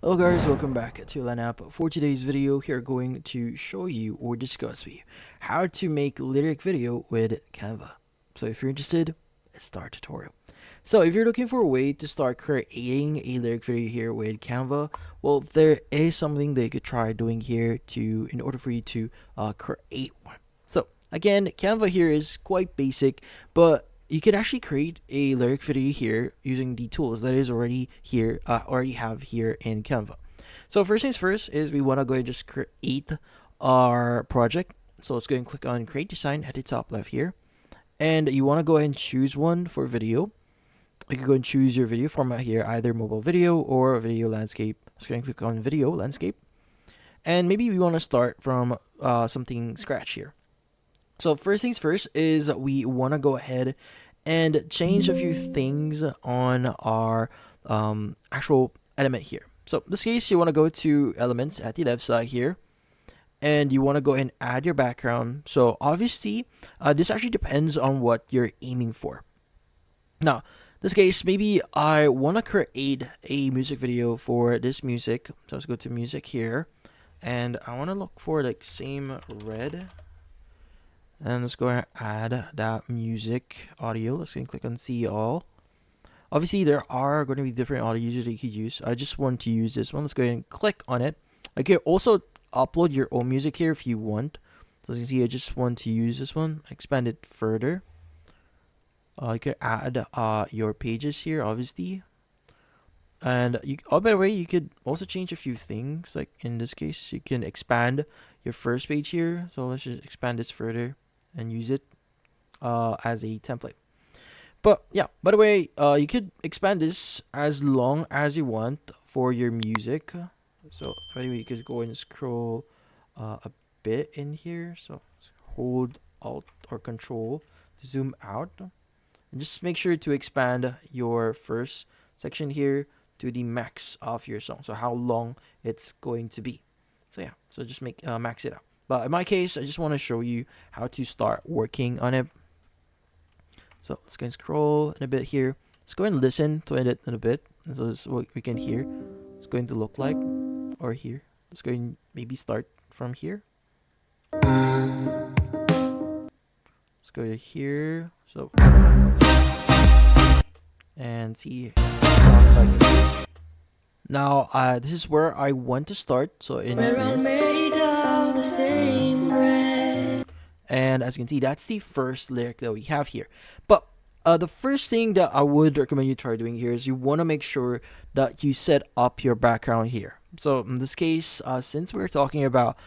Hello guys, welcome back to LANAP. For today's video, we are going to show you or discuss with you how to make lyric video with Canva. So if you're interested, let's start tutorial. So if you're looking for a way to start creating a lyric video here with Canva, well, there is something that you could try doing here in order for you to create one. So again, Canva here is quite basic, but you can actually create a lyric video here using the tools that is already here, already have here in Canva. So first things first is we want to go and just create our project. So let's go and click on create design at the top left here. And you want to go ahead and choose one for video. You can go and choose your video format here, either mobile video or video landscape. Let's go and click on video landscape. And maybe we want to start from something scratch here. So first things first is we want to go ahead and change a few things on our actual element here. So in this case, you want to go to elements at the left side here, and you want to go ahead and add your background. So obviously, this actually depends on what you're aiming for. Now, in this case, maybe I want to create a music video for this music. So let's go to music here, and I want to look for like same red. And let's go ahead and add that music audio. Let's go and click on see all. Obviously, there are going to be different audios that you could use. I just want to use this one. Let's go ahead and click on it. You can also upload your own music here if you want. So as you can see, I just want to use this one. Expand it further. You could add your pages here, obviously. And by the way, you could also change a few things. Like in this case, you can expand your first page here. So let's just expand this further and use it as a template. But yeah, by the way, you could expand this as long as you want for your music. So anyway, you could go and scroll a bit in here. So hold Alt or Control to zoom out, and just make sure to expand your first section here to the max of your song. So how long it's going to be. So yeah, so just max it out. But in my case, I just want to show you how to start working on it. So let's go and scroll in a bit here. Let's go and listen to it in a bit. And so this is what we can hear. It's going to look like, or here. Let's go and maybe start from here. Let's go to here. So and see. Now, this is where I want to start. So in here. And as you can see, that's the first lyric that we have here. But the first thing that I would recommend you try doing here is you want to make sure that you set up your background here. So in this case, since we're talking about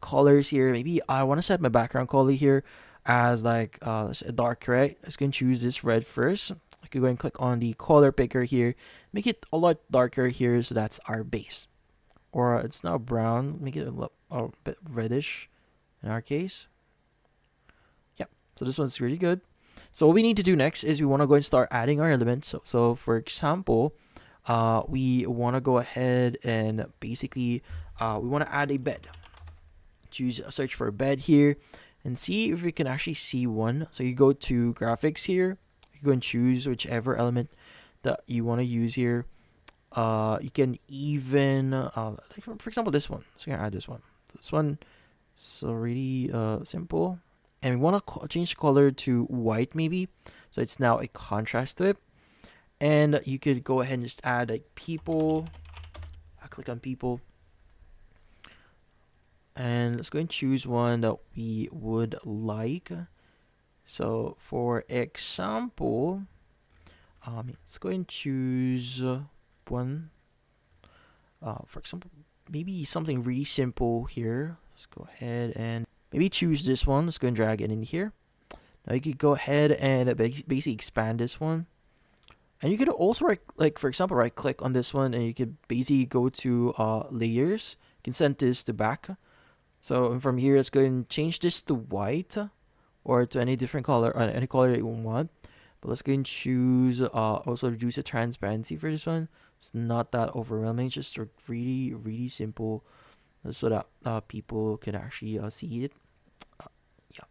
colors here, maybe I want to set my background color here as like a dark red. I'm going to choose this red first. I can go and click on the color picker here, make it a lot darker here, so that's our base. Or it's now brown, make it a bit reddish in our case. Yep, so this one's really good. So what we need to do next is we want to go and start adding our elements. So for example, we want to go ahead and basically we want to add a bed. Search for a bed here and see if we can actually see one. So you go to graphics here. You go and choose whichever element that you want to use here. You can even, for example, this one. So I'm gonna add this one. This one is really simple, and we want to change the color to white maybe, so it's now a contrast to it. And you could go ahead and just add like people. I click on people, and let's go and choose one that we would like. So for example, let's go and choose one. For example, maybe something really simple here. Let's go ahead and maybe choose this one. Let's go and drag it in here. Now you could go ahead and basically expand this one. And you could also for example, right click on this one, and you could basically go to layers. You can send this to back. So from here, let's go and change this to white, or to any different color, any color that you want. But let's go and choose also reduce the transparency for this one. It's not that overwhelming, just really, really simple, so that people can actually see it. Yeah.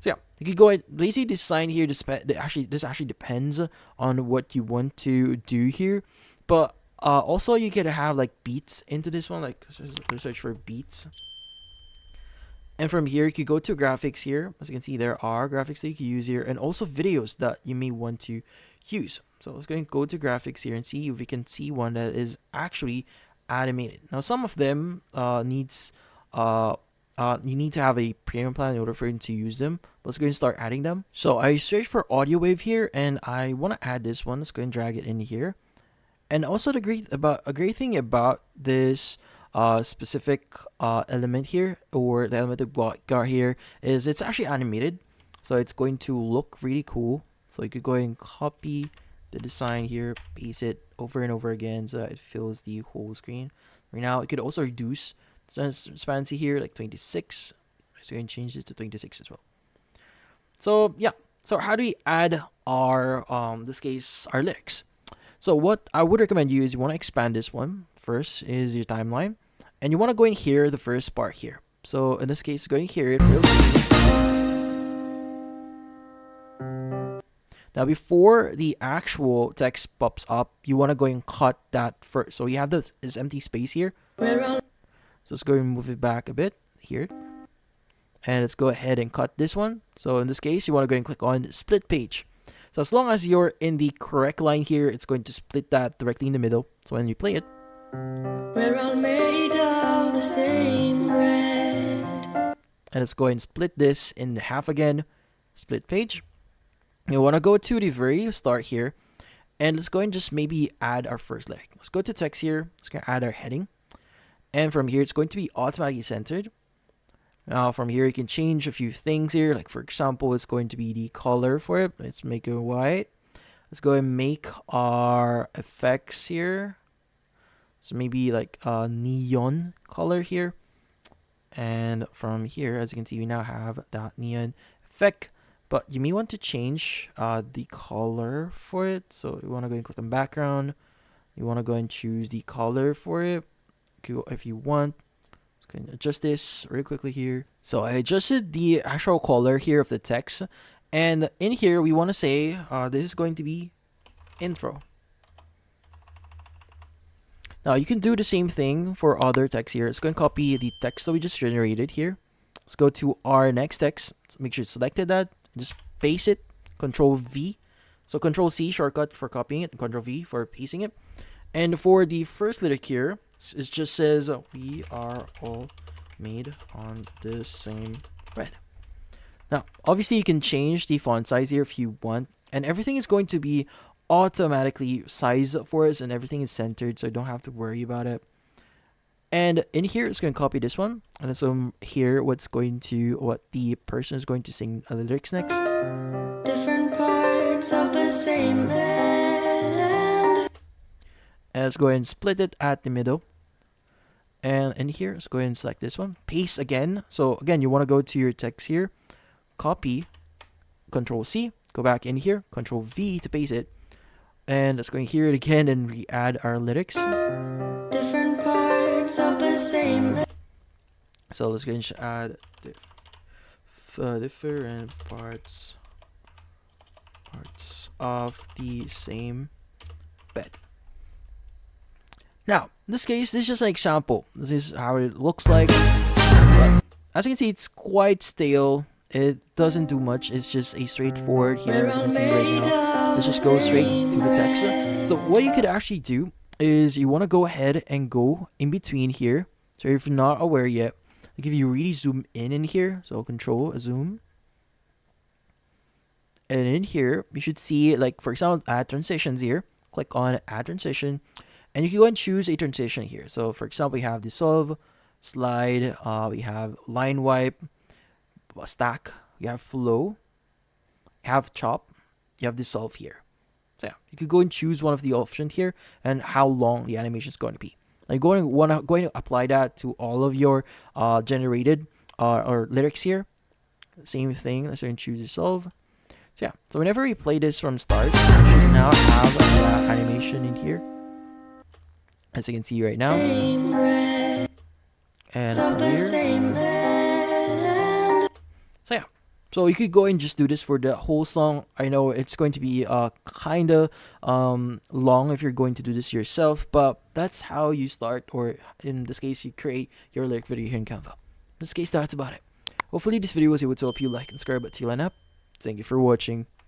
So yeah, you can go ahead. Basically, this sign here, this actually depends on what you want to do here. But Also, you could have like beats into this one, like search for beats. And from here, you could go to graphics here. As you can see, there are graphics that you can use here, and also videos that you may want to use. So let's go to graphics here and see if we can see one that is actually animated. Now, some of them needs you need to have a premium plan in order for you to use them. Let's go and start adding them. So I search for audio wave here, and I want to add this one. Let's go and drag it in here. And also a great thing about this specific element here, or the element that got here, is it's actually animated, so it's going to look really cool. So you could go and copy the design here, paste it over and over again so that it fills the whole screen. Right now, it could also reduce transparency here, like 26. So you can change this to 26 as well. So yeah, so how do we add our this case our lyrics? So what I would recommend you is you want to expand this one. First is your timeline, and you want to go in here, the first part here. So in this case, go in here. Now before the actual text pops up, you want to go and cut that first. So you have this empty space here. So let's go and move it back a bit here. And let's go ahead and cut this one. So in this case, you want to go and click on split page. So as long as you're in the correct line here, it's going to split that directly in the middle. So when you play it, we're all made of the same red. And let's go and split this in half again. Split page. You want to go to the very start here, and let's go and just maybe add our first lyric. Let's go to text here. Let's go add our heading, and from here it's going to be automatically centered. Now from here you can change a few things here, like for example it's going to be the color for it. Let's make it white. Let's go and make our effects here, so maybe like a neon color here. And from here, as you can see, we now have that neon effect, but you may want to change the color for it. So you want to go and click on background. You want to go and choose the color for it if you want. Can adjust this really quickly here. So I adjusted the actual color here of the text, and in here we want to say this is going to be intro. Now you can do the same thing for other text here. Let's go and copy the text that we just generated here. Let's go to our next text. Let's make sure it's selected that. Just paste it. Control V. So Control C shortcut for copying it, and Control V for pasting it. And for the first lyric here, it just says we are all made on the same red. Now, obviously you can change the font size here if you want, and everything is going to be automatically sized for us, and everything is centered, so you don't have to worry about it. And in here, it's going to copy this one, and so here, what the person is going to sing the lyrics next. Different parts of the same band. And let's go ahead and split it at the middle. And in here, let's go ahead and select this one. Paste again. So again, you want to go to your text here, copy, Control C, go back in here, Control V to paste it. And let's go and hear it again and re-add our lyrics. Different parts of the same. So let's go and add different parts of the same bed. Now, in this case, this is just an example. This is how it looks like. As you can see, it's quite stale. It doesn't do much. It's just a straightforward here, as you can see right now. Let's just go straight to the text. So what you could actually do is you want to go ahead and go in between here. So if you're not aware yet, like if you really zoom in here, so Control zoom. And in here, you should see, like for example, add transitions here. Click on add transition. And you can go and choose a transition here. So for example, we have dissolve, slide, we have line wipe, stack, we have flow, you have chop, you have dissolve here. So yeah, you could go and choose one of the options here and how long the animation is going to be. Like going to apply that to all of your generated or lyrics here. Same thing. Let's go and choose dissolve. So yeah, so whenever we play this from start, we should now have that animation in here. As you can see right now. And from here. So yeah, So you could go and just do this for the whole song. I know it's going to be kinda long if you're going to do this yourself, but that's how you start, or in this case, you create your lyric video here in Canva. In this case, that's about it. Hopefully, this video was able to help you. Like and subscribe at Tilan App. Thank you for watching.